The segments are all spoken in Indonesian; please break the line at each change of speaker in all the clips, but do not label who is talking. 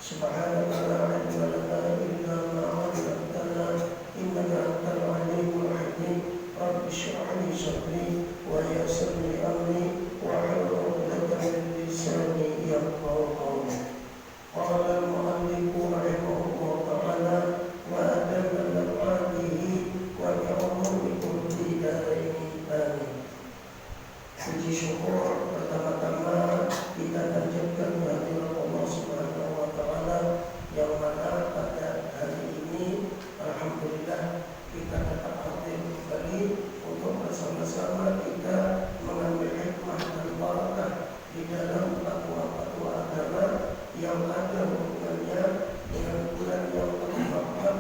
سبحانك لا علم لنا إلا ما علمتنا إنك أنت العليم الحكيم رب اشرح لي صدري ويسر لي أمري واحلل عقدة من لساني يفقهوا قولي. قال المؤلف رحمه الله تعالى وأتم نفعه وبعلومكم في دارين آمين. Puji syukur pertama-tama kita panjatkan kehadirat Allah Subhanahu wa taala yang mana pada hari ini alhamdulillah kita dapat hadir kembali untuk bersama-sama kita mengambil hikmah dan barakah di dalam fatwa-fatwa agama yang ada hubungannya dengan bulan yang penuh rahmat,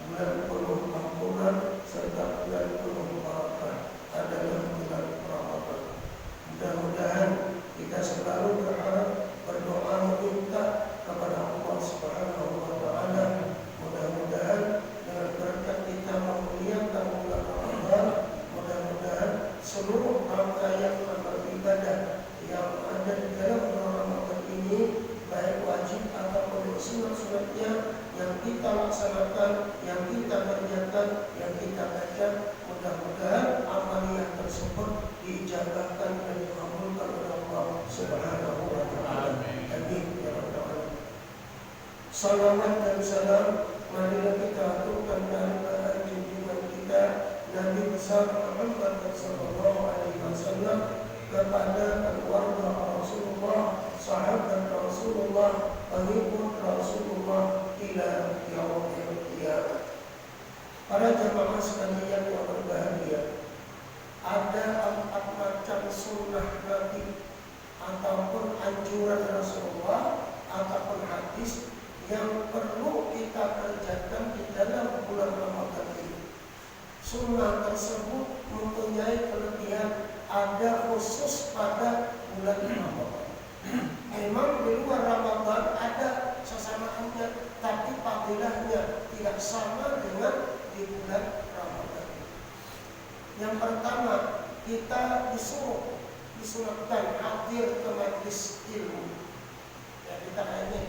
bulan penuh ampunan serta bulan penuh barakah adalah bulan Ramadan. Mudah-mudahan kita selalu berharap, berdoa, meminta kepada Allah Subhanahu wa taala. Mudah-mudahan dengan berkat kita memuliakan bulan Ramadan, mudah-mudahan seluruh rangkaian amal ibadah yang ada di dalam bulan Ramadan ini, baik wajib ataupun sunat-sunatnya yang kita laksanakan, yang kita kerjakan, yang kita baca, mudah-mudahan amalan tersebut diijabahkan dan dikabulkan oleh Allah Subhanahu wa taala. Amin ya rabbal alamin. Salawat dan salam marilah kita aturkan kepada junjungan kita Nabi besar Muhammad sallallahu alaihi wasallam, kepada keluarga Rasulullah, sahabat Rasulullah, pengikut Rasulullah ila yaumil qiyamah. Para jamaah sekalian yang berbahagia, ada 4 macam sunnah Nabi ataupun anjuran Rasulullah ataupun hadis yang perlu kita kerjakan di dalam bulan Ramadan ini. Sunnah tersebut mempunyai kelebihan, ada khusus pada bulan Ramadan. Memang di luar Ramadan ada sesamaannya, tapi fadilahnya tidak sama dengan di bulan Ramadan. Yang pertama, kita disunatkan hadir ke majlis ilmu. Ya, kita ini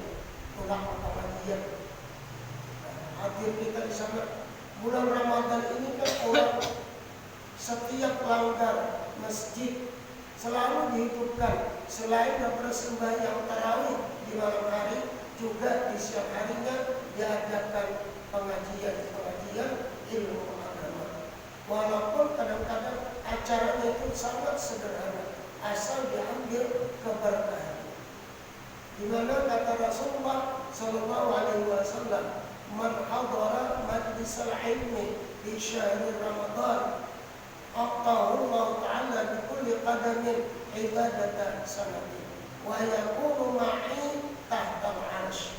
pulang pengajian. Hadir kita di sana. Bulan Ramadan ini kan orang setiap langgar masjid selalu dihidupkan. Selain bersembahyang tarawih di malam hari, juga di siang harinya diadakan pengajian ilmu agama. Walaupun kadang-kadang acaranya itu sangat sederhana, asal diambil keberkahan. Di mana kata Rasulullah sallallahu alaihi wasallam, "Man hadara majlisal ilmi di syahr Ramadan, Allah Ta'ala bi kulli qadamin ibadatan sanati wa yakunu ma'i tahta al-'arsy."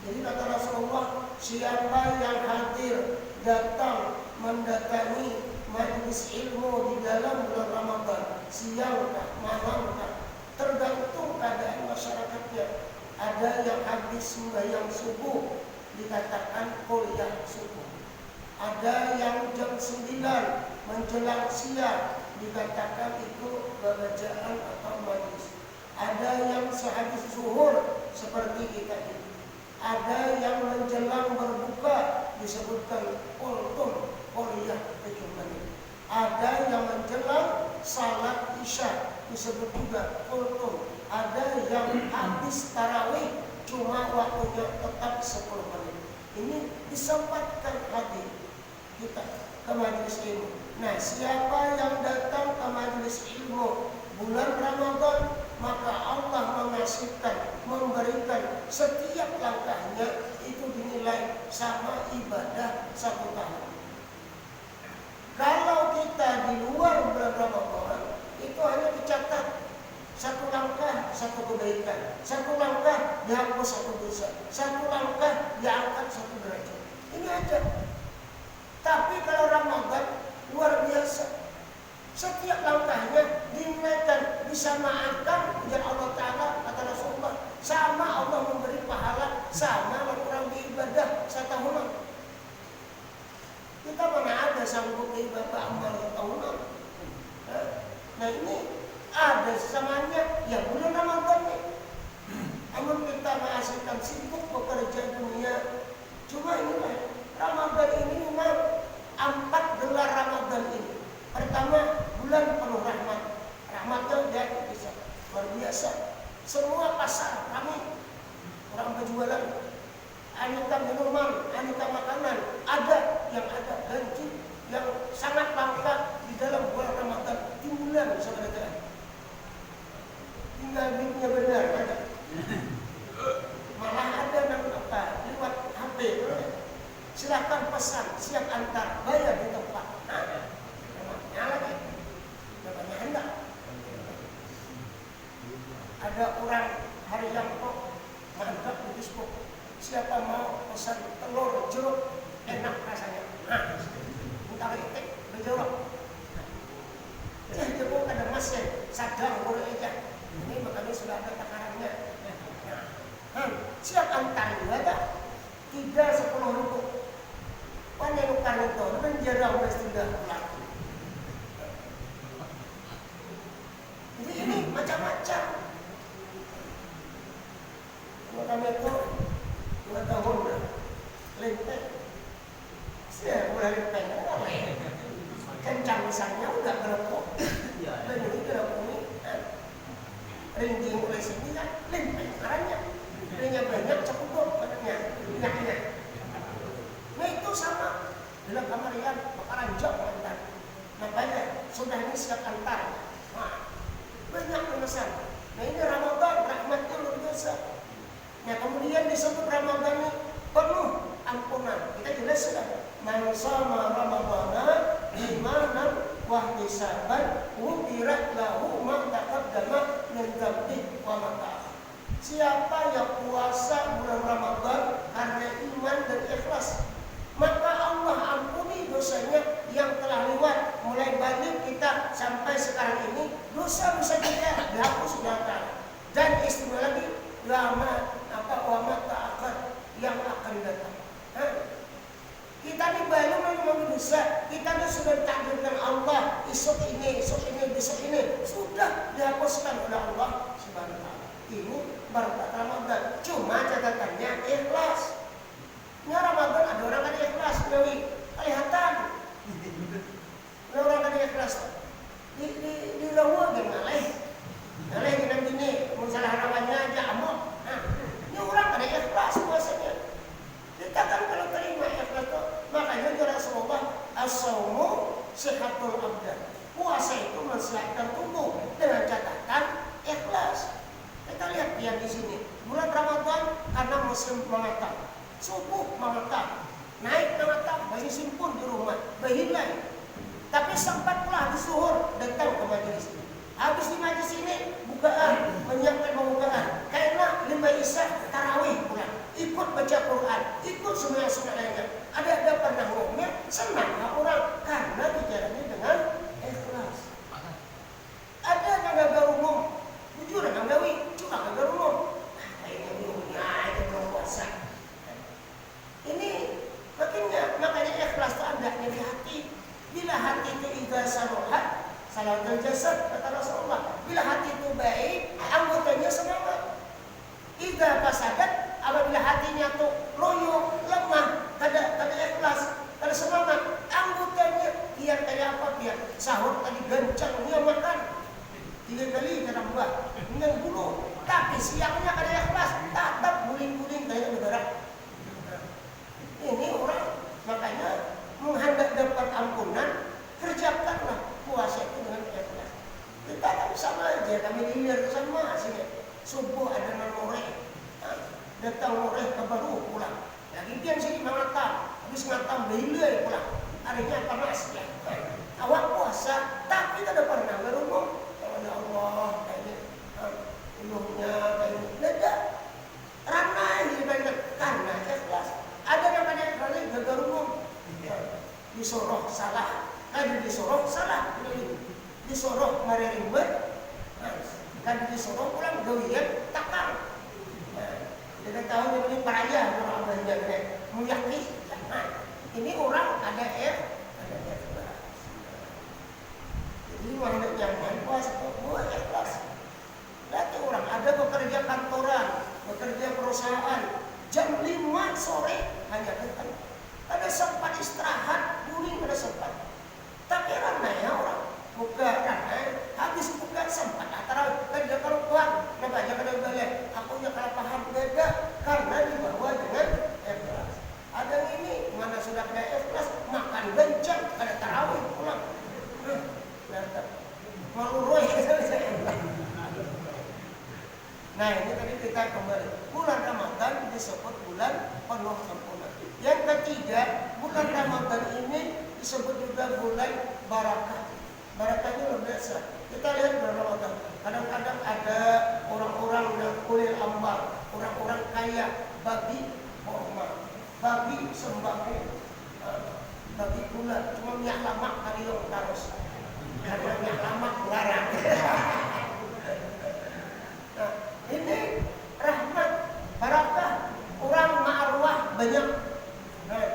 Jadi kata Rasulullah, siapa yang hadir, datang, mendatangi majlis ilmu di dalam bulan Ramadan, siangkah, malamkah, tergantung keadaan masyarakatnya. Ada yang habis sembahyang subuh dikatakan kuliah subuh. Ada yang jam 9 menjelang siang dikatakan itu bacaan atau majlis. Ada yang sehabis zuhur seperti kita ini. Ada yang menjelang berbuka disebutkan kultum, kuliah 7 menit. Ada yang menjelang salat isya disebut juga kultum. Ada yang habis tarawih cuma waktunya tetap 10 menit. Ini disempatkan hadir kita ke majelis ilmu. Nah, siapa yang datang ke majelis ilmu bulan Ramadan, maka Allah mengasihkan, memberikan setiap langkahnya itu dinilai sama ibadah 1 tahun. Kalau kita di luar bulan Ramadan, itu hanya dicatat 1 langkah 1 kebaikan, 1 langkah dihapus 1 dosa, 1 langkah diangkat 1 derajat. Ini aja. Tapi kalau Ramadan luar biasa. Setiap langkahnya dinilaikan, disamakan dengan Allah Ta'ala, kata Rasulullah. Sama Allah memberi pahala, sama orang beribadah 1 tahunan. Kita mana ada sanggup ibadah amal tahunan. Nah ini ada samanya, ya bulan Ramadan nih. Namun kita menghasilkan Siapa mau pesan telur jeruk, enak rasanya. Nah, entah itik berjeruk. Jadi kok ada masnya, sadar boleh aja. Ini makanya sudah ada takarannya. Siap antar juga ada 3-10 ribu. Pandai nukar itu, menjerang sudah pelaku. Jadi ini macam-macam. Kami itu 2 tahun dah lempeng. Saya mulai lempeng, kencang misalnya udah gerepok. Dan ini gerepok ini ringging mulai sini kan lempeng caranya. Minyak banyak cukup katanya minyaknya. Nah itu sama dalam kamarian bakaran jauh antar. Makanya sudah ini siap antar. Nah, banyak pemesan. Nah ini Ramadan rahmatnya luar biasa. Nah kemudian disebut Ramadan ini penuh ampunan. Kita jelas sudah. Man shoma Ramadana imanan wa ihtisaban ghufirat lahu ma taqaddama min dhanbihi wa ma ta'akhkhara. Siapa yang puasa bulan Ramadan karena iman dan ikhlas, maka Allah ampuni dosanya yang telah lewat mulai balik kita sampai sekarang ini. Dosa-dosa kita dihapus sudah taala. Dan istimewa lagi lama wa ma ta'akhkhara yang akan datang. Kita ini baru memang dosa, kita ini sudah ditakdirkan Allah besok ini, besok ini sudah dihapuskan oleh Allah Subhanahu wa taala. Ini berkat Ramadan. Cuma catatannya ikhlas. Ini Ramadan ada orang kan ikhlas, Nawi kelihatan. Ada orang kan ikhlas. Di lawa ge ngaleh. Ngaleh gini, masalah rawannya aja amok. Nah, ini orang kan ikhlas puasanya. Kita kan kalau terima ikhlas itu, makanya Rasulullah as-shaumu sihatul abdan. Puasa itu mensehatkan tubuh dengan catatan ikhlas. Kita lihat dia di sini. Bulan Ramadan karena musim mengatap, subuh mengatap, naik mengatap, masih simpun di rumah, berhilai. Tapi sempat pula di zuhur datang ke majelis ini. Habis di majelis ini bukaan, menyiapkan pembukaan. Karena 5 isya tarawih pula, ikut baca Quran, ikut semua lainnya. Ada pernah ngomel, senanglah orang karena dijalani dengan ikhlas. Ada yang gagal umum, jujur yang gawi, cuma gagal umum. Kayaknya umumnya itu belum puasa. Ini makanya ikhlas itu andaknya di hati. Bila hati itu idza saluhat salatul jasad, kata Rasulullah. Bila hati itu baik, anggotanya semangat. Idza fasadat, apabila hatinya itu loyo, lemah, kada ikhlas, kada semangat, anggotanya biar kayak apa, biar sahur tadi gancang dia makan 3 kali kadang buah dengan bulu, tapi siangnya kada ikhlas, tatap guling-guling kayak bergerak. Ini orang makanya menghendak dapat ampunan, kerjakanlah puasa itu dengan ikhlas. Kita kan sama aja, kami lihat sama sini. Subuh ada noreh, datang noreh ke baru pulang. Lagi dia sini mengatam, habis ngatam belai pulang. Harinya panas ya. Awak puasa, tapi tidak pernah berumur. Ya Allah, kayaknya ilmunya kayaknya beda. Ramai dibandingkan karena ikhlas. Ada yang kadang-kadang gagal umum. Disuruh salah, disuruh salah, disuruh mari ribet, kan disuruh pulang gawian takang. Kita tahu ini peraya orang banyak meyakini. Nah, ini orang ada ikhlas. Jadi orang jangan puas buat ikhlas. Lihat orang ada bekerja kantoran, bekerja perusahaan, jam 5 sore hanya datang. Ada sempat istirahat, guling ada sempat. Tapi ramai orang buka ramai, habis buka sempat antara kerja kalau kuat, namanya kada balik. Aku yang kalah paham beda karena dibawa dengan ikhlas. Ada ini mana sudah ada ikhlas, makan bencang, kada tarawih pulang. Malu roy. Nah ini tadi kita kembali. Bulan Ramadan disebut bulan penuh ampunan. Yang ketiga, bulan Ramadan ini disebut juga bulan barakah. Barakahnya luar biasa. Kita lihat bulan Ramadan. Kadang-kadang ada orang-orang yang kulit ambar, orang-orang kaya bagi kurma, bagi sembako, bagi gula, cuma minyak lamak kali yang harus, karena minyak lamak larang. Nah, ini rahmat, barakah, orang ma'arwah banyak. Nah,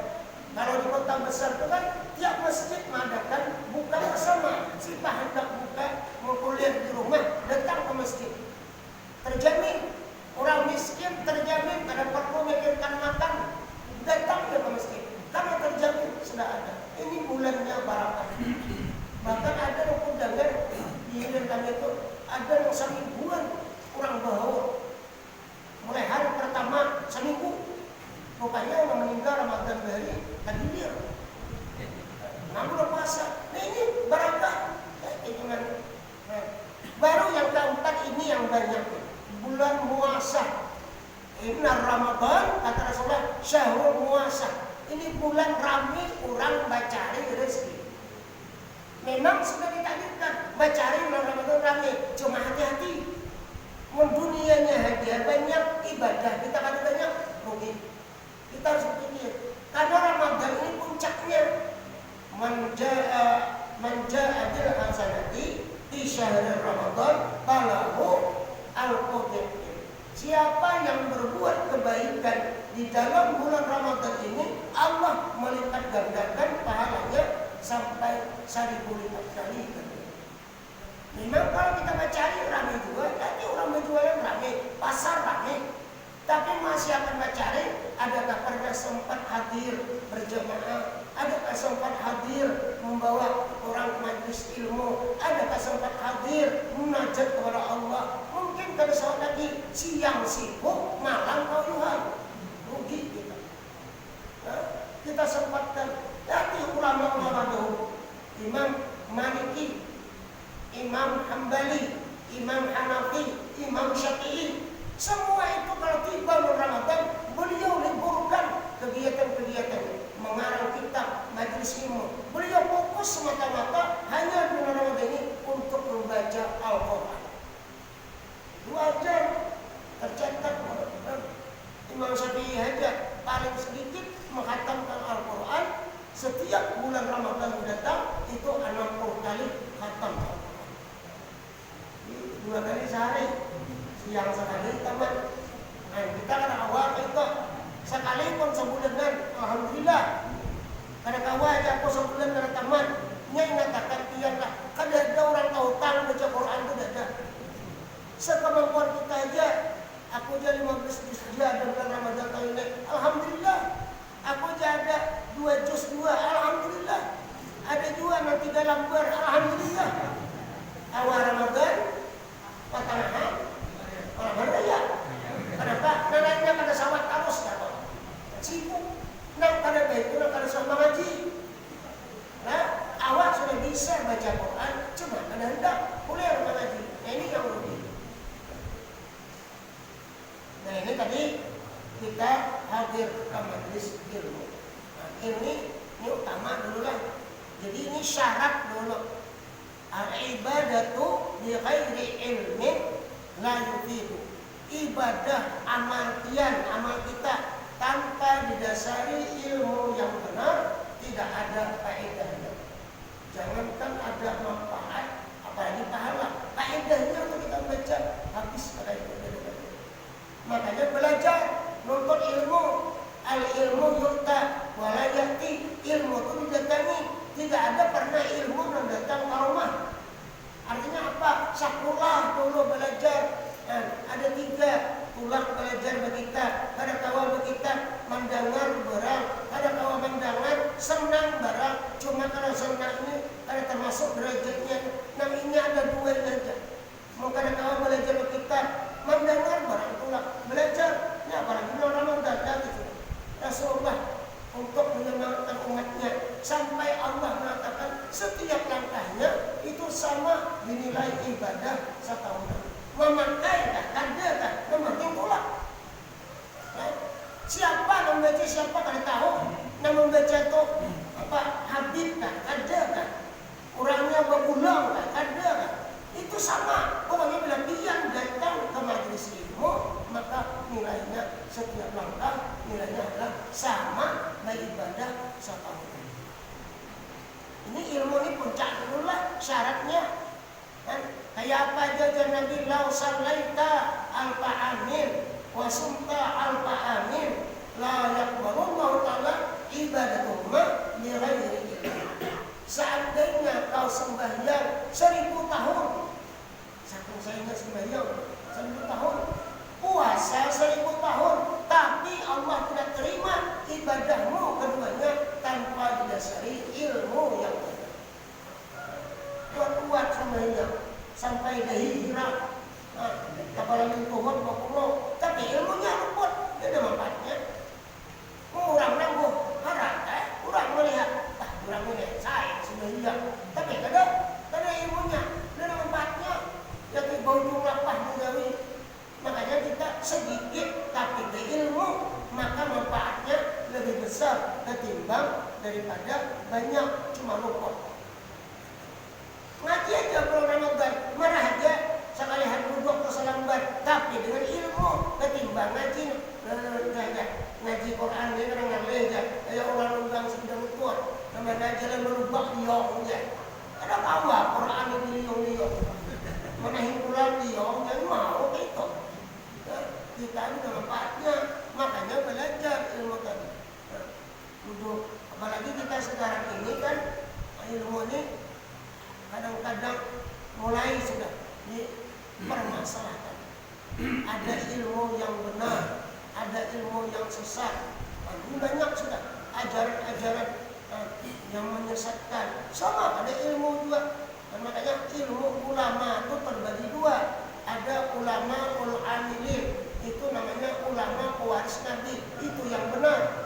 kalau di kota besar itu kan tiap masjid mengadakan buka bersama. Siapa hendak buka mau kuliah di rumah datang ke masjid. Terjamin orang miskin, terjamin kada perlu mikirkan makan, datang ke masjid karena terjamin sudah ada. Ini bulannya barakah. Bahkan ada yang pun dengar di hilir kami itu ada yang semingguan kurang bahaur. Mulai hari pertama seminggu, pokoknya yang meninggal Ramadan hari hadir. Namun udah puasa. Nah ini barakah. Nah, baru yang keempat ini yang banyak. Bulan puasa. Inna Ramadan kata Rasulullah syahrul puasa. Ini bulan rame orang bacari rezeki. Memang sudah ditakdirkan bacari bulan Ramadan rame. Cuma hati-hati. Dunianya hadiah banyak, ibadah kita kada banyak, rugi. Kita harus berpikir. Karena Ramadan ini puncaknya. Manja bil hasanati di syahrul Ramadan balahu al-qadr. Siapa yang berbuat kebaikan di dalam bulan Ramadan ini, Allah melipat gandakan pahalanya sampai 1000 lipat kali. Memang kalau kita mencari ramai juga, nanti orang berjualan ramai, pasar ramai. Tapi masih akan mencari, adakah pernah sempat hadir berjamaah, adakah sempat hadir membawa orang ke majelis ilmu, adakah sempat hadir munajat kepada Allah. Mungkin kada saat lagi siang sibuk, malam kauyuhan, rugi kita. Nah, kita sempatkan. Nanti ulama-ulama dahulu, Imam Maliki, Imam Hambali, Imam Hanafi, Imam Syafi'i, semua itu kalau tiba bulan Ramadan, beliau liburkan kegiatan-kegiatan, mengarang kitab, majelis ilmu. Beliau fokus semata-mata hanya bulan Ramadan ini untuk membaca Al-Quran. 2 jam tercatat. Imam Syafi'i saja paling sedikit menghatamkan Al-Quran. Setiap bulan Ramadan datang itu 60 kali khatam Al-Quran. 2 kali sehari, siang sekali tamat. Nah, kita kan awal itu sekali pun sebulanan, alhamdulillah. Kada kawa aja aku sebulan kada tamat. Nya ingatakan iyalah, kada ada orang tahu tang baca Quran itu ada. Sekemampuan kita aja. Aku aja 15 juz aja dalam bulan Ramadan tahun ini, alhamdulillah. Aku aja ada 2 juz 2, alhamdulillah. Ada juga nanti 3 lembar, alhamdulillah. Awal Ramadan Patanahan, orang raya. Kenapa? Nananya kada sawat terus kan? Sibuk. Nak kada baik, nak kada sama ngaji. Nah, awak sudah bisa baca Quran, cuma kada hendak kuliah mengaji. Nah, ini yang rugi. Nah, ini tadi kita hadir ke majelis ilmu. Nah, ini utama dulu lah. Jadi ini syarat dulu. Al-ibadatu bi ghairi ilmin la yufidu. Ibadah amal kita tanpa didasari ilmu yang benar tidak ada faedahnya. Jangankan ada manfaat, apalagi pahala. Faedahnya untuk kita baca habis pada itu. Makanya belajar, nuntut ilmu. Al-ilmu yukta wala yati. Ilmu itu didatangi. Tidak ada pernah ilmu yang datang ke rumah. Artinya apa? Sekolah dulu belajar. Ada 3 tulang belajar kita. Ada kawan kita mendengar barang. Ada kawan mendengar senang barang. Cuma kalau senang ini ada termasuk derajatnya. Nah ini ada 2 saja. Mau ada kawan belajar kita mendengar barang tulang belajar. Ya apalagi orang mendadak itu. Rasulullah untuk menyemangatkan umatnya sampai Allah mengatakan setiap langkahnya itu sama dinilai ibadah setahunan. Memakai tak ada tak memakai tulang. Siapa membaca siapa kada tahu. Yang membaca itu apa habib tak ada kan. Orangnya berulang tak ada kan. Itu sama. Pokoknya bila pian datang ke majelis ilmu maka nilainya setiap langkah nilainya adalah sama baik ibadah satu. Ini ilmu ini puncak dulu lah syaratnya. Kan? Kayak apa aja Nabi lau sallaita alfa amin wa sumta alfa amin la yaqbalullahu ta'ala ibadatuhuma bi ghairi ilmi. Seandainya kau sembahyang 1000 tahun, saking sayangnya sembahyang 1000 tahun, puasa 1000 tahun, tapi Allah tidak terima ibadahmu keduanya tanpa didasari ilmu yang benar. Kuat-kuat sembahyang sampai dah hijrah, kepala tuhun bakulo, tapi ilmunya luput, dia ada manfaatnya. Orang nangguh harap, orang melihat, orang ini saya sembahyang, tapi kada ilmunya, dia ada manfaatnya. Jadi bau lapah menjauhi. Makanya kita sedikit tapi berilmu, maka manfaatnya lebih besar ketimbang daripada banyak cuma luput. Ngaji aja kalau Ramadan, marah aja sekali hari duduk ke selambat, tapi dengan ilmu ketimbang ngaji ngaji Quran dia orang ngalih aja, kayak orang undang sedang tua, namanya jalan merubah liong aja. Ada apa Quran ini liong-liong, mana himpunan liong yang mau itu. Kita ini ada manfaatnya, makanya belajar ilmu tadi. Duduk, apalagi kita sekarang ini kan ilmu ini kadang-kadang mulai sudah dipermasalahkan. Ada ilmu yang benar, ada ilmu yang sesat. Ini banyak sudah ajaran-ajaran yang menyesatkan. Sama ada ilmu juga. Dan makanya ilmu ulama itu terbagi dua. Ada ulama ul-amilin, itu namanya ulama pewaris Nabi, itu yang benar.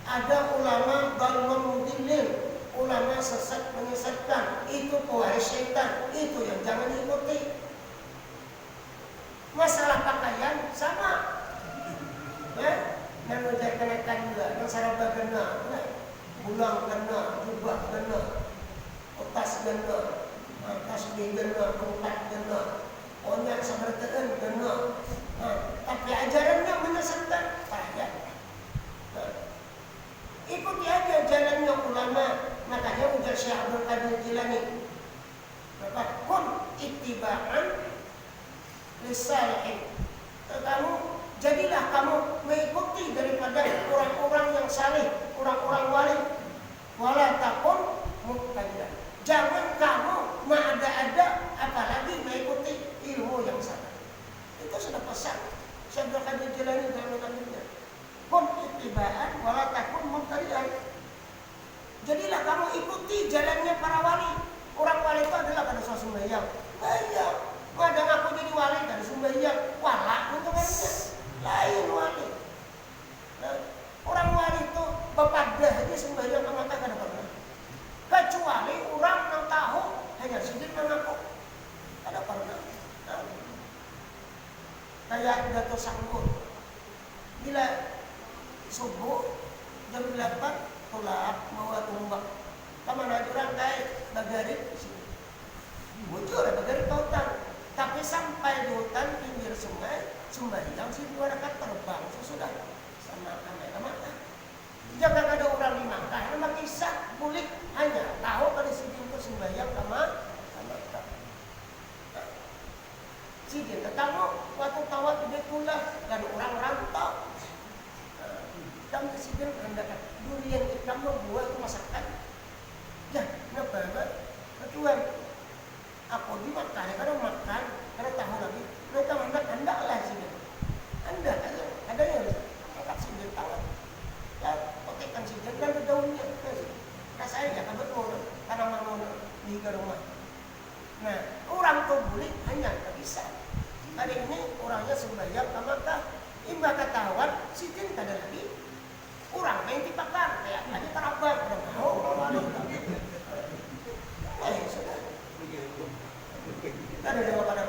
Ada ulama dhalun mudillin, ulama sesat menyesatkan, itu pewaris syaitan, itu yang jangan diikuti. Masalah pakaian sama, dan ujar kenakan juga, dan saraba kena, bulang kena, jubah kena, tas kena, tasbih kena, tongkat kena, onyak sabartaan kena. Tapi ajarannya menyesatkan, payah. Ikuti aja jalannya ulama. Makanya ujar Syekh Abdul Qadir Jilani, kun ittiba'an lisalihin. Jadilah kamu mengikuti daripada orang-orang yang saleh, orang-orang wali. Wala takun muqtadian. Jangan kamu mengada-ada, apalagi mengikuti ilmu yang salah. Itu sudah pesan Syekh Abdul Qadir Jilani dalam kitabnya. Kun ittiba'an wala takun muqtadian. Jadilah kamu ikuti jalannya para wali. Orang wali itu adalah kada sembahyang. Banyak. Ada ngaku jadi wali kada sembahyang. Walak itu kan lain wali. Nah, orang wali itu bepadah aja sembahyang sama tak kada pernah. Kecuali orang yang tahu hanya sedikit mengaku kada pernah. Nah, kayak Dato Sanggur. Bila subuh jam 8 tolak bawa tumbak. Kamana orang kaya bagarit sini. Bujur bagarit ke hutan. Tapi sampai di hutan pinggir sungai, sembahyang sih 2 rakaat terbang sesudah sama kamera. Jangan ada orang di Makkah, nama kisah bulik hanya tahu kalau sini untuk sembahyang sama sini ketemu waktu tawat di Betullah dan orang rantau. Dan presiden merendahkan durian ikan membuat itu masakan. Ya, kenapa? Kecuali aku di makan, karena makan, karena tahu lagi. Mereka hendaklah sini. Anda ada yang angkat sini tangan. Ya, potongkan sini dan daunnya. Rasanya kan betul, tanaman di rumah. Nah, orang tuh bulik hanya tak bisa. Hari ini orangnya sembahyang kamakah, imba ketahuan, sitin tak ada lagi. Kurang main tipakan, kayak aja terabang, sudah. Kan ada pada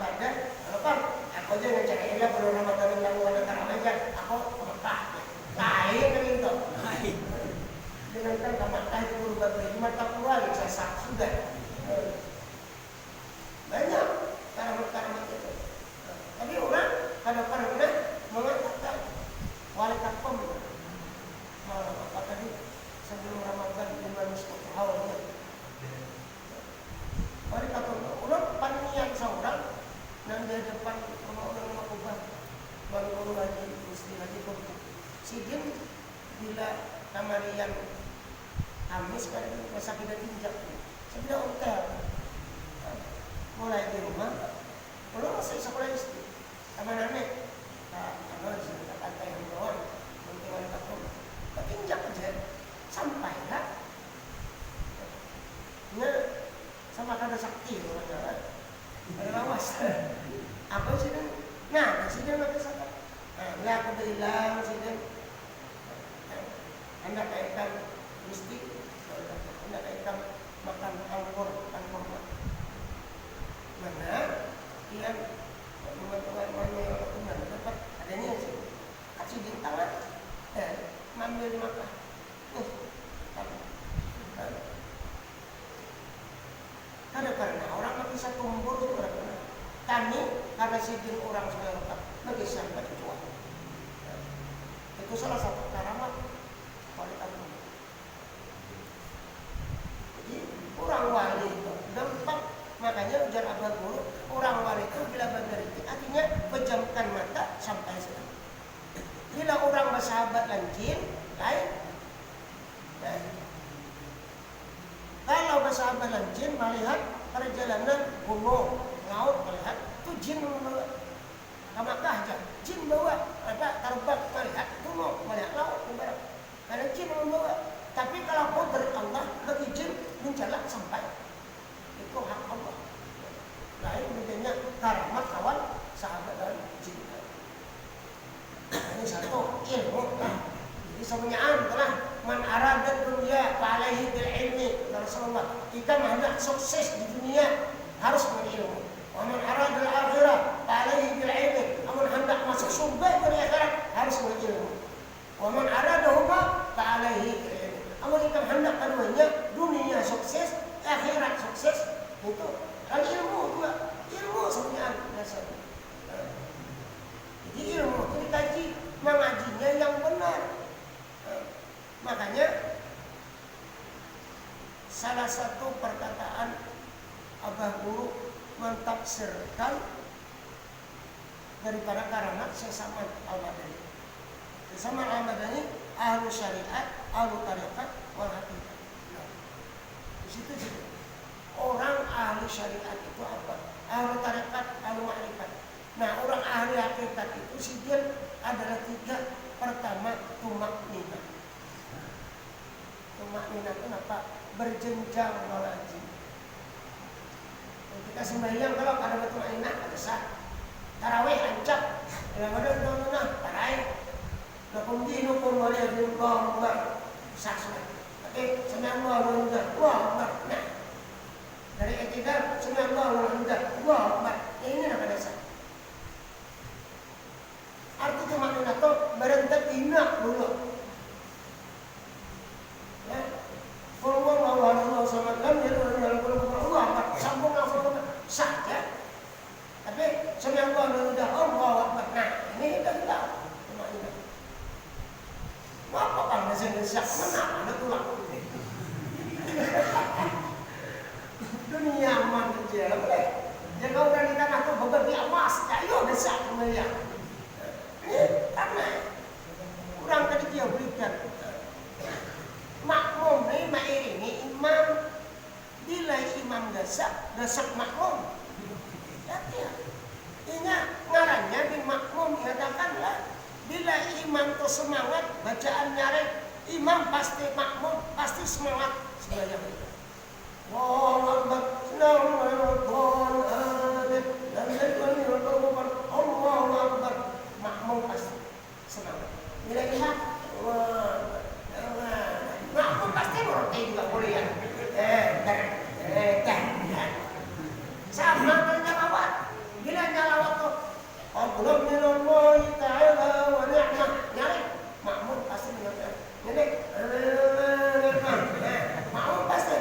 apa? Aku aja ngecek aja belum Ramadan yang lalu ada tarawih aja, aku Mekah, lain kan itu. Dengan kan ke Mekah itu berubah dari mata kuali, saya sudah. Banyak karamat itu. Tapi orang kadang-kadang mengatakan wali kampung. tidak kamarian Kamis kan masa kita tinjak saya tidak hotel mulai di rumah belum saya sekolah istri sama nenek kalau di sini pantai yang doang mungkin wali kampung tinjak aja sampai lah ya sama kada sakti ada lawas apa sih kan nah sih dia nggak bisa ya aku bilang sih kan anda kaitan mesti anda kaitan makan anggur mana dia teman-teman dapat adanya sih kasih di tangan ngambil makan karena orang nggak bisa tumbuh kami karena sidin orang sudah lengkap nggak bisa berjuang itu salah satu karamat kualitas jadi orang wali itu gampang makanya ujar Abah Guru orang wali itu bila berhenti artinya pejamkan mata sampai sedang bila orang bersahabat lancin lain kalau bersahabat lancin melihat perjalanan gunung laut melihat itu jin membawa kamakah aja jin bawa ada terbang melihat gunung melihat laut membawa karena jin membawa tapi kalau qadar Allah bagi jin menjalan sampai itu hak Allah lain bedanya karamat kawan sahabat dan jin ini satu ilmu jadi semuanya telah man arada dunia fa'alaihi bil ilmi Rasulullah kita hendak sukses di dunia harus berilmu wa man arada al akhirah fa'alaihi bil ilmi amun hendak masuk surga di akhirat harus berilmu wa man arada huma fa'alaihi bil ilmi amun kita hendak keduanya dunia sukses akhirat sukses itu kan ilmu juga ilmu semuanya dasar jadi ilmu itu dikaji mengajinya yang benar makanya salah satu perkataan Abah Guru mentafsirkan daripada karamat sesama Al-Madani. Sesama Al-Madani ahlu syariat, ahlu tariqat, wal haqiqat. Nah, di situ orang ahli syariat itu apa? Ahlu tariqat, ahlu ma'rifat. Nah, orang ahli hakikat itu sihir adalah tiga. Pertama, tumak nina. Tumak nina itu apa? Berjenjang mengaji. Kita sembahyang kalau ada tumak nina ada sah. Tarawih ancap. Yang ada tarawih. Lakum dinukum waliyadin Allah sah sudah. Tapi sembilan Allah nah. Dari etidal sembilan Allah ini apa dasar? Arti tumak nina itu berentet inak dulu. Ya, Allah sama lam Allah sambung langsung saja. Tapi semua Allah nah ini dah tahu tumak nina. Apa kan nasihat mana ada tulang? Dunia aman aja boleh. Jangan kau berani tanah tu berbagi emas, ayo desak kemudian. Karena kurang tadi dia berikan makmum ni mairingi imam bila imam desak makmum ya ini ngarannya di makmum dikatakanlah bila imam tu semangat bacaan nyarek imam pasti makmum pasti semangat sembahyang Allahu Akbar Allahu Akbar makmum pasti semangat bila imam makmum pasti meroti juga boleh ya sama dengan nyalawat bila nyalawat tuh Allah minallahi ta'ala wa ni'mah nyari makmum pasti menyampaikan jadi makmum pasti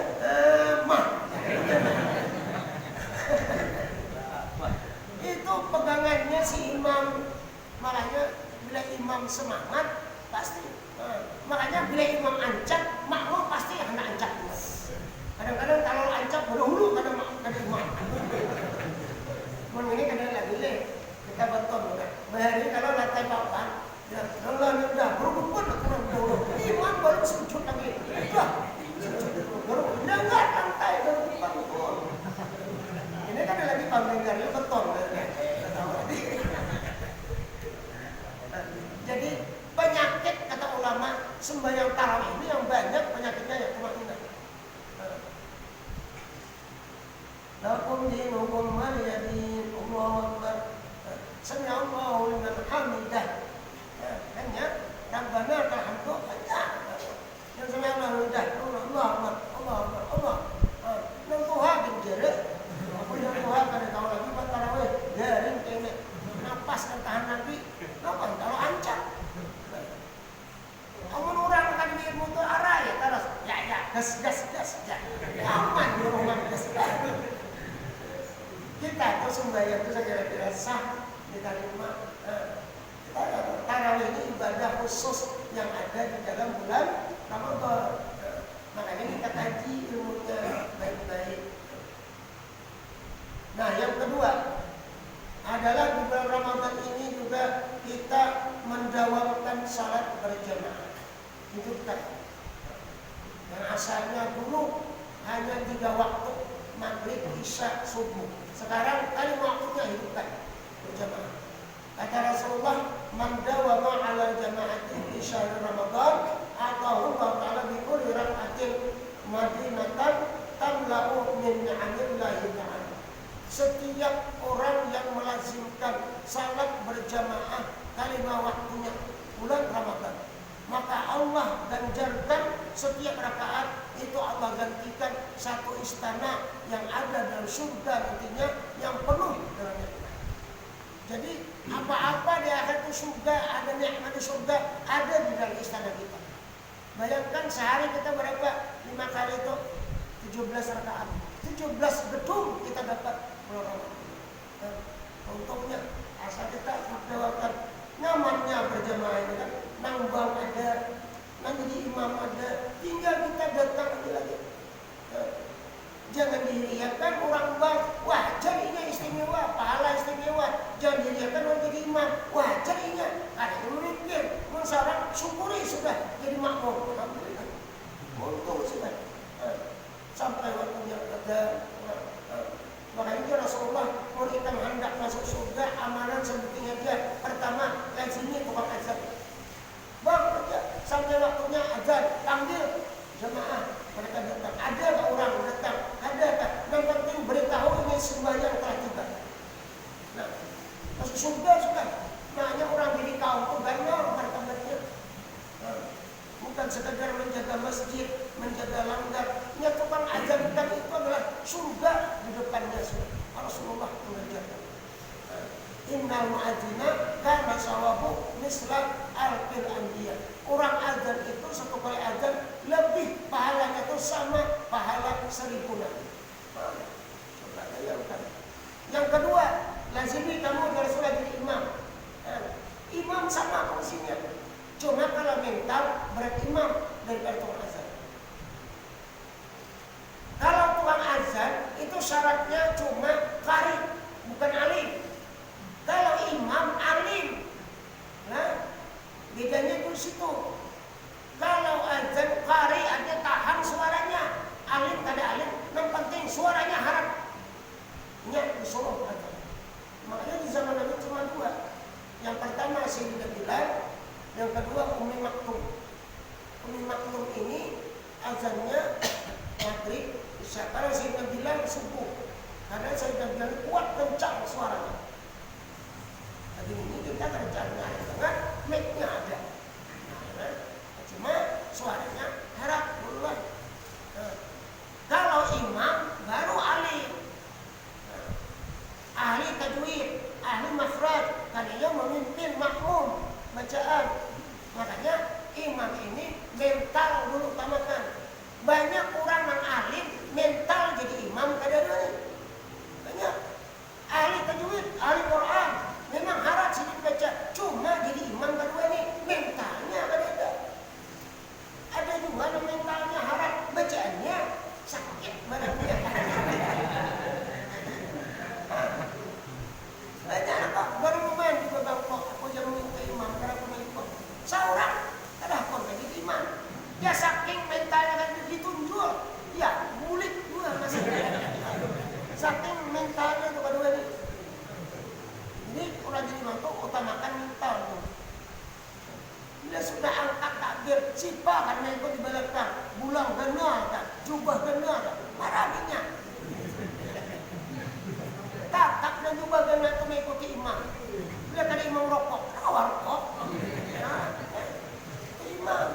itu pegangannya si imam makanya bila imam semangat pasti makanya bila imam ancap makmum pasti hendak ancap kadang-kadang kalau ancap berdahulu kadang imam ini kadang lagi kita betul udah bahari kalau lantai papan ya Allah udah berkumpul kurang dulu ini sembahyang tarawih ini yang banyak penyakitnya ya kematian. Lakum dinukum waliyadin. Allahu Akbar. Sami Allahu liman hamidah. Hanya Rabbana ta'hamdu hanya. Yang sami Allahu liman Allah Akbar. Allah Akbar. Allah. Nang Tuhan genjere. Apa yang Tuhan kada tahu lagi buat tarawih. Garing kene. Napas kan tahan nanti. Napa kalau ancam. Amun orang kan di motor arah ya terus ya gas ya. Aman di rumah gas. Kita itu sembahyang itu kira-kira sah diterima. Tarawih ini ibadah khusus yang ada di dalam bulan Ramadan. Makanya kita kaji ilmunya baik-baik. Nah, yang kedua adalah di bulan Ramadan ini juga kita mendawamkan salat berjamaah. Hidupkan. Yang asalnya dulu hanya 3 waktu, maghrib, isya, subuh. Sekarang kali waktunya hidupkan berjamaah. Kata Rasulullah, "Man dawama 'ala jama'ati fi syahr Ramadan, atahu Allah ta'ala bi kulli rak'atin madinatan tamla'u min ni'amillahi ta'ala." Setiap orang yang melazimkan salat berjamaah kali waktunya bulan Ramadan, maka Allah ganjarkan setiap rakaat itu Allah gantikan satu istana yang ada dalam surga nantinya yang penuh dengan nikmat. Jadi apa-apa di akhir itu surga, ada nikmat di surga, ada di dalam istana kita. Bayangkan sehari kita berapa? 5 kali itu 17 rakaat. 17 gedung kita dapat melalui. Untungnya asal kita mendawakan nyamannya berjamaah ini kan. Nambang ada, nanti jadi imam ada, tinggal kita datang lagi. Jangan diriakan orang bang, wah jadinya istimewa, pahala istimewa. Jangan diriakan orang jadi imam, wah jadinya. Ada yang memikir, mensaran, syukuri sudah jadi makmum. Alhamdulillah. Untung sudah. Sampai waktunya ada. Makanya Rasulullah mau kita hendak masuk surga, amalan sebetulnya dia pertama lazimi tukang azan. Bang, sampai waktunya azan, panggil jemaah mereka datang. Ada tak orang datang? Ada tak? Yang penting beritahu ini sembahyang telah tiba. Nah, masuk surga sudah. Makanya orang jadi kaum itu banyak martabatnya. Bukan sekedar menjaga masjid, menjaga langgar. Yang tukang azan itu adalah surga di depannya. Rasulullah mengajarkan. Innal mu'adzina kana sawabu misla alfil anbiya. Orang azan itu satu kali azan lebih pahalanya itu sama pahala 1000 nabi. Coba bayangkan. Yang kedua, lazimi kamu Rasulullah jadi imam. Imam sama fungsinya. Cuma kalau mental berat imam daripada tukang azan. Kalau tukang azan itu syaratnya cuma qari, bukan alim. Kalau imam alim, nah bedanya itu situ. Kalau azan qari ada tahan suaranya, alim kada alim, yang penting suaranya harap. Ingat disuruh azan. Makanya di zaman Nabi cuma 2. Yang pertama Sayyidina Bilal, yang kedua Ummi Maktum. Ummi Maktum ini azannya maghrib, isya. Kalau Sayyidina Bilal subuh, karena Sayyidina Bilal kuat kencang suaranya. Tapi ini kita kerjanya dengan mic-nya ada. Nah, cuma suaranya harap duluan. Kalau imam baru alim. Ahli tajwid, ahli makhraj, tadinya memimpin makmum bacaan. Makanya imam ini mental dulu utamakan. Banyak orang yang alim mental jadi imam kadang-kadang. Banyak ahli tajwid, ahli Quran, memang harap sedikit baca, cuma jadi imam kedua ini mentalnya ada. Ada juga yang mentalnya harap, bacaannya sakit badannya. Banyak apa? Baru main di bangkok, aku jangan minta imam, karena aku minta seorang, ada aku jadi imam. Ya saking mentalnya kan ditunjuk, ya bulik dua masih. Saking mentalnya itu kedua ini. Ini orang jadi imam itu utamakan mental tuh. Bila sudah angkat takbir, siapa karena ikut di belakang, bulang benar kan, jubah benar kan, marahinya. Tak dan jubah benar itu mengikuti imam. Bila kada imam rokok, awal rokok. Nah, itu imam.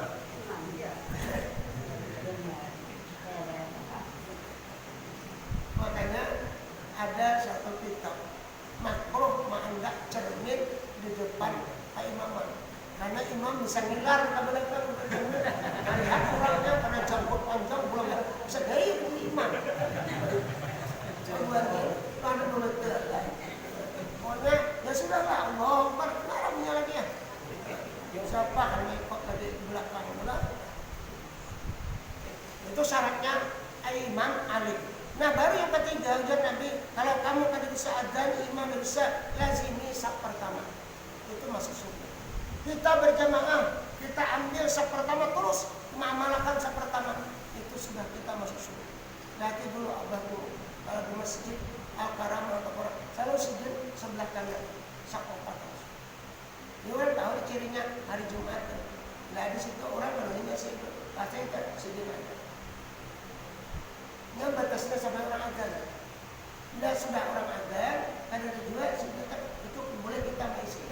Makanya ada satu kitab makruh menganggap cermin di depan imaman. Karena imam bisa ngilar ke belakang. Lihat orangnya karena jangkut panjang belum bisa gaya pun imam. Mana boleh terlalu. Pokoknya ya sudahlah, Allah Akbar, larangnya lagi ya. Siapa hanya ikut lagi di belakang pula. Itu syaratnya imam alim. Nah baru yang ketiga ujar Nabi, kalau kamu kada bisa adzan, imam bisa lazimi saf pertama. Itu masuk sunnah. Kita berjamaah, kita ambil saf pertama terus mengamalkan saf pertama. Itu sudah kita masuk sunnah. Latih dulu abah dulu. Kalau di masjid Al-Karam atau orang selalu sujud sebelah kanan, saf opat. Ini orang tahu cirinya hari Jumat. Nah di situ orang menulisnya sujud, pasti itu sujud ada. Yang batasnya sampai orang adzan. Bila sudah orang adzan, ada juga itu boleh kita mengisi.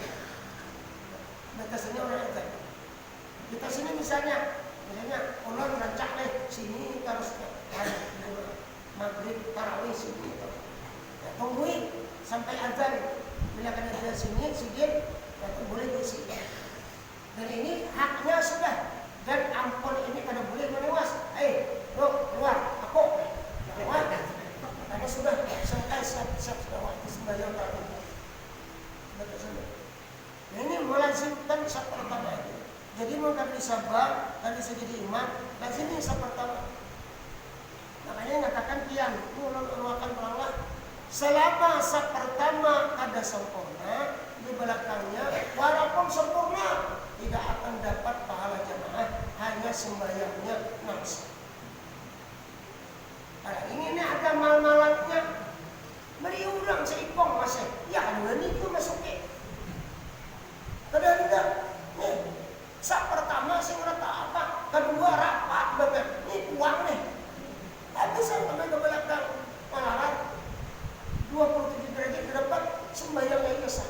Batasnya orang adzan. Kita sini misalnya orang rancak sini harus maghrib tarawih sini. Ya, tungguin sampai adzan. Bila ada di sini sedikit, itu boleh diisi. Dan ini haknya sudah. Dan ampun ini kada boleh menewas. Keluar, aku. Keluar. Karena sudah selesai siap-siap sudah waktu sembahyang terakhir. Nah ini melazimkan saf pertama itu. Jadi mau kada sabar, kada bisa jadi imam, lazimi saf pertama. Makanya nyatakan kiam, mengeluarkan peranglah. Selama saf pertama ada sempurna, di belakangnya walaupun sempurna tidak akan dapat pahala jamaah, hanya sembahyangnya nafsu. Ini ada mal-malatnya. Beri orang seipong masih. Ya dua ni tu masuknya. Tidak. Nih, saf pertama sing rata apa? Kedua rapat banget. Ini uang nih. Tapi saya kena ke belakang malarat 27 derajat ke depan sembahyangnya itu sah.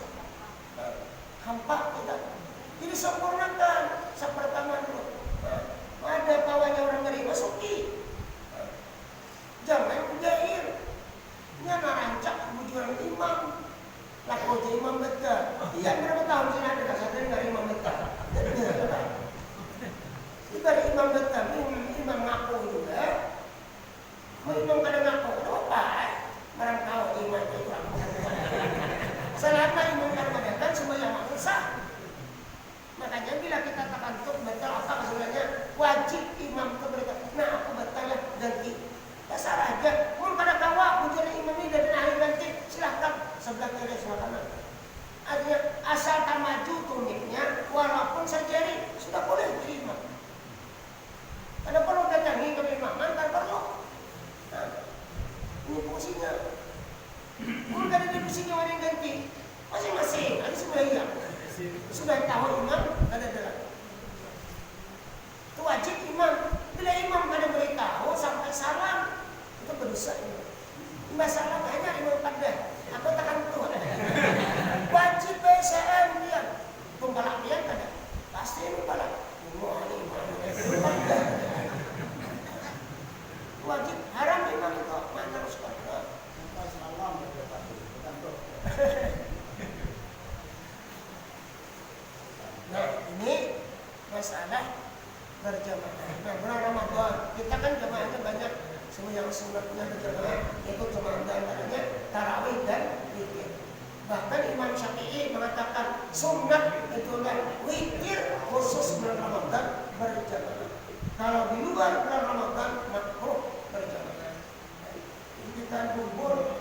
Hampa tidak. Jadi sempurnakan saf pertama dulu. Ada pawanya orang ngeri masuki. Jangan menjahil. Nya narancak bujuran imam. Laku je imam betul. Iya berapa tahun sih ada kasatnya dari imam betul. Dari imam betul, imam ngaku juga. Imam kadang ngaku, apa? Barang kau imam itu kurang. Selama imam kadang datang semua yang sah. Makanya bila kita takantuk betul apa maksudnya wajib imam itu berkata, nah aku betul lah ganti. Dasar aja, mau pada kawa bujuran imam ini dari akhir ganti silahkan sebelah kiri sebelah kanan. Artinya asalkan maju tuniknya, walaupun sejari sudah boleh jadi imam. Ada perlu datangi ke imaman, tak perlu. Nah, ini fungsinya. Kalau ada di fungsinya orang yang ganti, masing-masing, ada sembahyang. Sudah tahu imam, ada dalam. Itu wajib imam. Bila imam kada beritahu sampai salam, itu berdosa imam. Mbak salam hanya imam pada. Aku takkan tuh. Wajib BSM dia. Pembalak dia kada. Pasti pembalak. Wajib haram imam itu mana harus kada. Nah ini masalah berjamaah. Nah bulan Ramadan kita kan jamaahnya banyak. Semua yang sunatnya berjamaah itu cuma antaranya tarawih dan witir. Bahkan Imam Syafi'i mengatakan sunat itulah witir khusus bulan Ramadan berjamaah. Kalau di luar bulan Ramadan makruh berjamaah. Kita kubur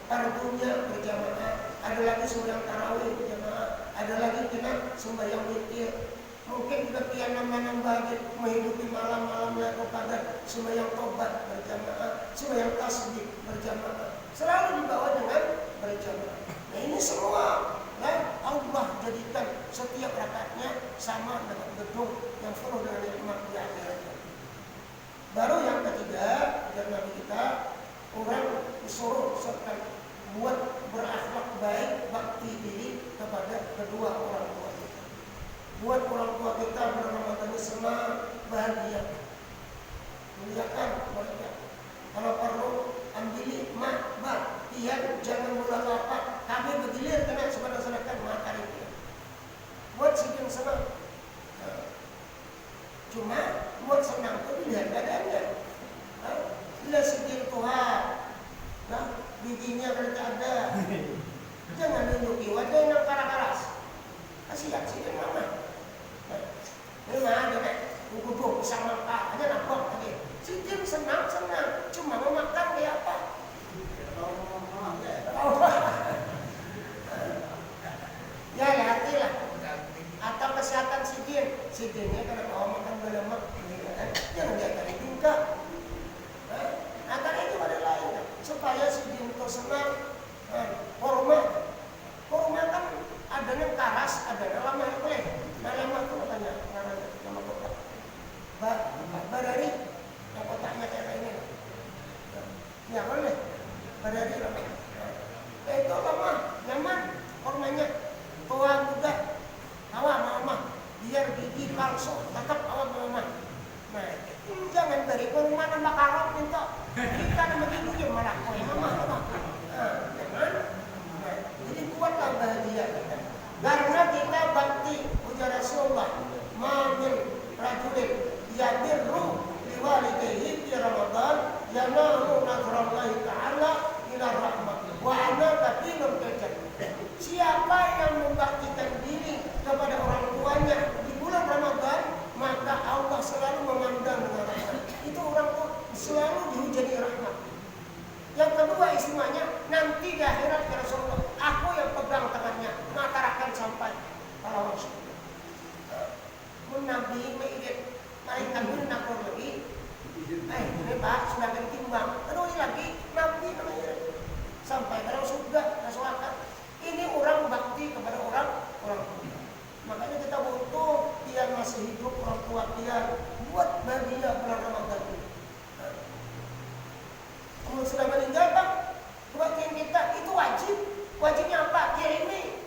fardunya berjamaah. Ada lagi sembahyang tarawih berjamaah. Ada lagi kita sembahyang witir. Mungkin juga kian nambah-nambah menghidupi malam-malam Lailatul Qadar, sembahyang tobat berjamaah, sembahyang tasbih berjamaah. Selalu dibawa dengan berjamaah. Nah ini semua Allah jadikan setiap rakaatnya sama dengan gedung yang penuh dengan nikmat di akhirat. Baru yang ketiga, ajar Nabi kita, orang disuruh serta buat berakhlak baik, bakti diri kepada kedua orang tua kita. Buat orang tua kita bulan Ramadan ini senang, bahagia, muliakan mereka. Kalau perlu ambil mak, tian jangan mula apa, kami bergilir kena sedekah makan itu. Buat sikit senang. Cuma buat senang itu dilihat keadaannya. Bila sikit Tuhan, bijinya kalau tak ada, jangan nunjuki wajah yang karas-karas. Kasihan sikit mama. Ini mah ada kudu pisang mangka, hanya nampak tadi. Sikit senang, cuma mau makan kayak apa? Ya hati-hatilah. Atau kesehatan sidinnya karena kalau makan berlemak, jangan diakan tingkah. Akan itu ada lain supaya sidin itu senang. Korma kan ada yang karas, ada yang lama boleh. Nah lama itu katanya nama kotak. Badari, yang kotaknya kayak ini. Ya boleh. Badari lama. Itu lama, nyaman kormanya. Tua muda, awam mama, biar gigi palsu, tetap awam mama. Nah, jangan dari rumah nambah karok minta. Kita nambah gigi malah koi mama. Jangan. Jadi kuatlah bahagia kita. Karena kita bakti ujar Rasulullah, ma'amil rajulin yadirru liwalidayhi fi Ramadan yanahu nadrallahi ta'ala ila rahmat wa ana katilun kajat. Siapa yang membaktikan diri kepada orang tuanya di bulan Ramadan, maka Allah selalu memandang dengan rahmat. Itu orang tua selalu dihujani rahmat. Yang kedua istimewanya, nanti di akhirat ya Rasulullah, aku yang pegang tangannya, matarakan sampai kalau Rasulullah. Nabi mengikut malaikat ini nakur lagi. Ini Pak sudah ketimbang. Terus lagi Nabi namanya sampai kalau sudah Rasulullah. Ini orang bakti kepada orang tua. Makanya kita butuh dia masih hidup orang tua dia buat bahagia bulan Ramadan ini. Kalau sudah meninggal Bang, kebaktian kita itu wajib. Wajibnya apa? Kirimi.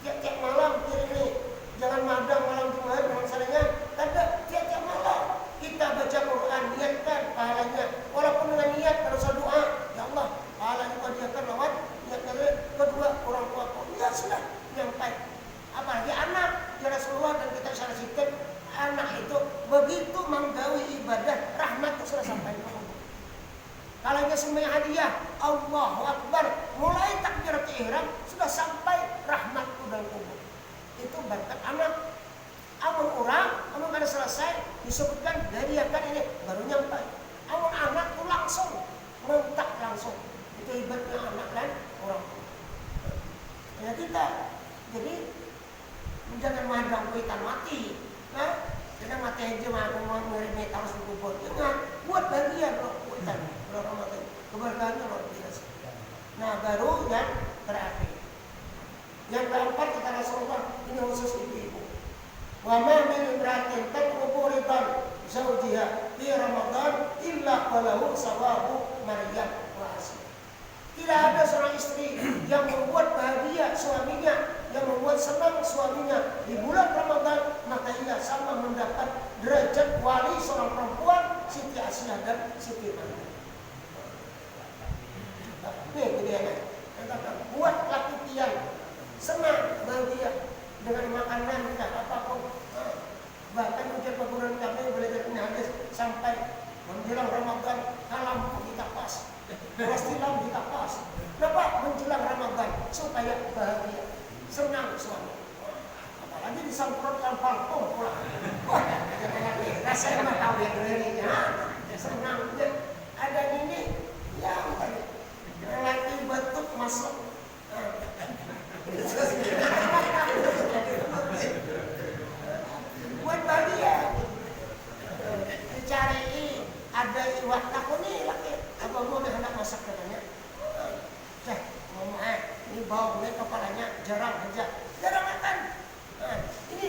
Tiap-tiap malam kirimi. Jangan madang malam Jumat dengan salahnya. Tidak, tiap-tiap malam kita baca Quran, niatkan pahalanya. Walaupun dengan niat harus doa, ya Allah, pahalanya kau diakan lewat niat kedua orang tua kau. Ya sudah, nyampai. Apalagi anak, ya Rasulullah dan kita saksikan anak itu begitu menggawi ibadah, rahmat itu sudah sampai ke Allah. Kalau dia semuanya hadiah, Allahu Akbar, mulai takbiratul ihram sudah sampai rahmatku dan kubur. Itu berkat anak. Amun amun kada selesai disebutkan hadiahkan ini baru nyampai. Amun anak itu langsung merentak langsung. Itu hebatnya anak dan orang tua. Ya kita, jadi jangan mandang kuitan mati, jangan mati aja mau ngirim harus dikubur. Jangan buat bagian loh kuitan. Keberkahannya luar biasa. Nah baru yang terakhir, yang keempat kata Rasulullah, ini khusus ibu-ibu. Wa ma min imra'atin tatlubu ridhan zawjiha fi Ramadan illa qalahu sawabu Maryam wa Asia. Tidak ada seorang istri yang membuat bahagia suaminya, yang membuat senang suaminya di bulan Ramadan, maka ia sama mendapat derajat wali seorang perempuan Siti Asia dan Siti Maryam. Nih kemudiannya, buat laki tiang senang bahagia dengan makanan dan apapun. Bahkan ujian perguruan kami belajar ini hadis sampai menjelang Ramadan lampu kita pas, pastilah kita pas. Kenapa menjelang Ramadan supaya bahagia, senang suami. Apalagi disemprotkan parfum pula. Wah, rasanya mah tahu ya dirinya. Senang ada ini yang lagi batuk masuk. Buat bahagia. Dicari ada iwak takut nih laki. Apa mau hendak masak katanya? Ini bau ini kepalanya jarang aja. Jarang makan. Ini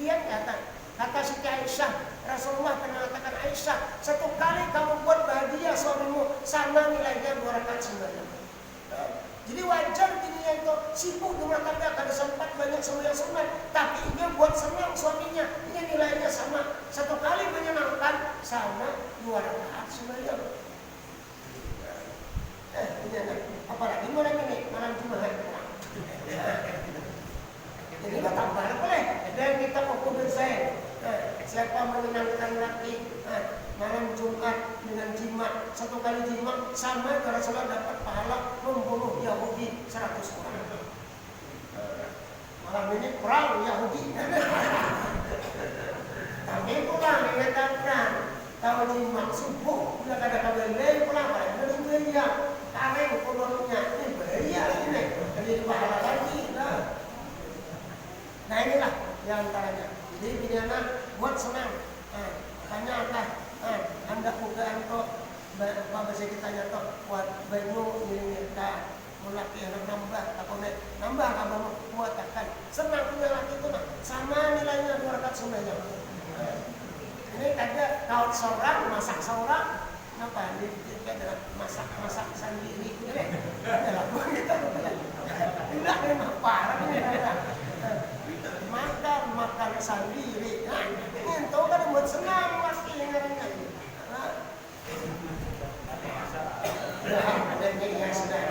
Kian datang. Kata Siti Aisyah, Rasulullah pernah mengatakan, Aisyah, 1 kali kamu buat bahagia suamimu, sama nilainya 2 rakaat sembahyang. Jadi wajar bininya itu sibuk di rumah tangga, kada sempat banyak sembahyang sunat, tapi dia buat senang suaminya, ini nilainya sama. 1 kali menyenangkan sama 2 rakaat sembahyang. Ini apalagi malam ini, malam Jumat. Jadi kita tambah boleh. Dan kita ukur saya. Siapa menyenangkan laki malam Jumat dengan jima, 1 kali jima sama Rasulullah dapat pahala membunuh Yahudi 100 orang. Malam ini perang Yahudi. Tapi pulang dikatakan tahu jima subuh sudah ada kabar lain pulang pada beria kareng kolornya ini beria ini jadi pahala lagi. Nah inilah diantaranya. Jadi biniana buat senang. Tanya apa? Anda bukaan kok apa bahasa kita nyata buat banyu ini kita mulaki anak nambah takone nambah abang muatakan senang punya laki itu nah sama nilainya 2 rakaat sembahyang. Ini ada kaut seorang masak seorang apa ini dengan masak sendiri gitu deh. Adalah kita tidak memang parah ini. Makan sendiri. Nah, itu kan buat senang laki ngarangnya. Ada yang sudah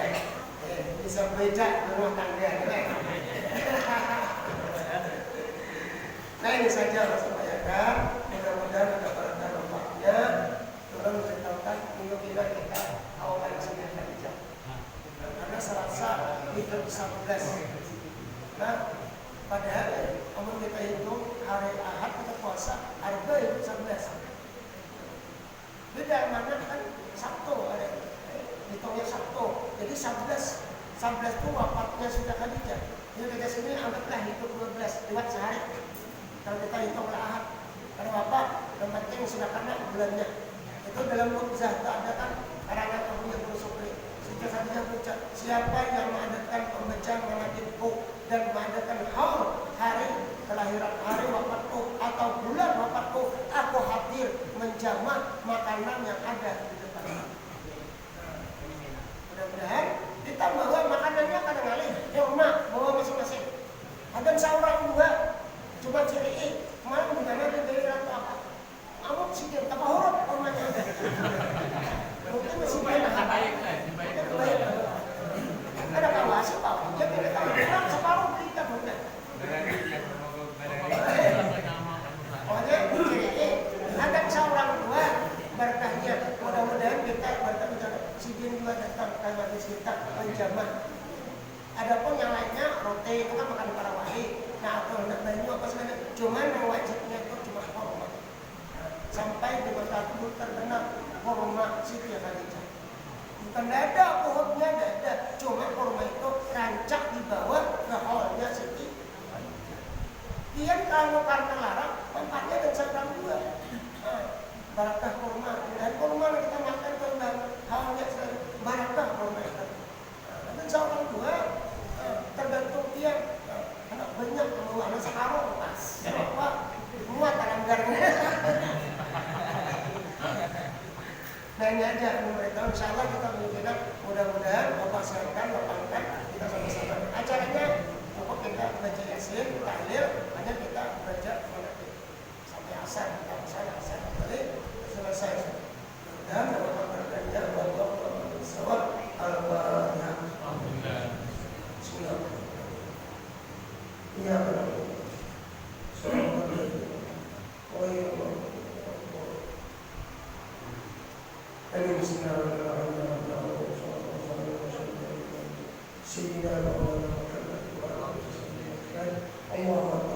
bisa beda rumah tangga. Nah ini saja sampaikan. Mudah-mudahan ada manfaatnya. Tolong menceritakan minggu-minggu kita awal sudah kerja. Karena serasa itu 11. Nah, padahal kalau kita hitung hari Ahad kita puasa, Arba itu 11. Beda mana kan Sabtu ada. Hitungnya Sabtu. Jadi 11 itu wafatnya sudah Khadijah. Jadi kita sini anggaplah hitung 12 lewat sehari. Kalau kita hitung Ahad, karena wafat yang penting sudah kena bulannya. Itu dalam Mu'jizah ada kan karangan Abu Yahya Sukri. Sehingga Khadijah berucap, siapa yang mengadakan pembacaan mengadilku dan mengadakan haul hari kelahiran, hari wafatku atau bulan wafatku, aku hadir menjamak makanan yang ada di depan. Mudah-mudahan kita bawa makanannya kadang kali di rumah, bawa masing-masing. Ada seorang 2 coba ciri kemarin gimana dia dari atau apa? Kamu sikit, apa huruf rumahnya? Mungkin masih baik. Ada kawasan Pak, jadi kita kurang separuh kita bukan. Pokoknya ada seorang 2 berkahnya. Mudah-mudahan kita berkah si bin juga datang ke majelis kita menjamak. Adapun yang lainnya roti itu kan makan para wali. Nah atau nak banyu apa segala. Cuman yang wajibnya itu cuma kurma. Sampai di kota itu terkenal kurma Siti Khadijah. Bukan ada pohonnya, ada. Cuma kurma itu rancak dibawa ke hallnya Siti. Dia kalau karena larang, tempatnya dan seberang 2. Barakah kurma. Dan kurma yang kita makan ke hallnya barakah kurma itu. Dan seorang 2 tergantung dia. Anak banyak, mau anak sekarang pas. Pak, muat anggarnya. Nah ini aja memberitahu, insya Allah kita menunjukkan mudah-mudahan Bapak siapkan, lapangkan kita sama-sama. Acaranya pokok kita baca Yasin, tahlil, hanya kita baca mengerti sampai asar, kita asar kembali selesai. Dan Bapak berkata Bapak bersawab al-Fatihah. Bismillah. Ya Allah. Allahumma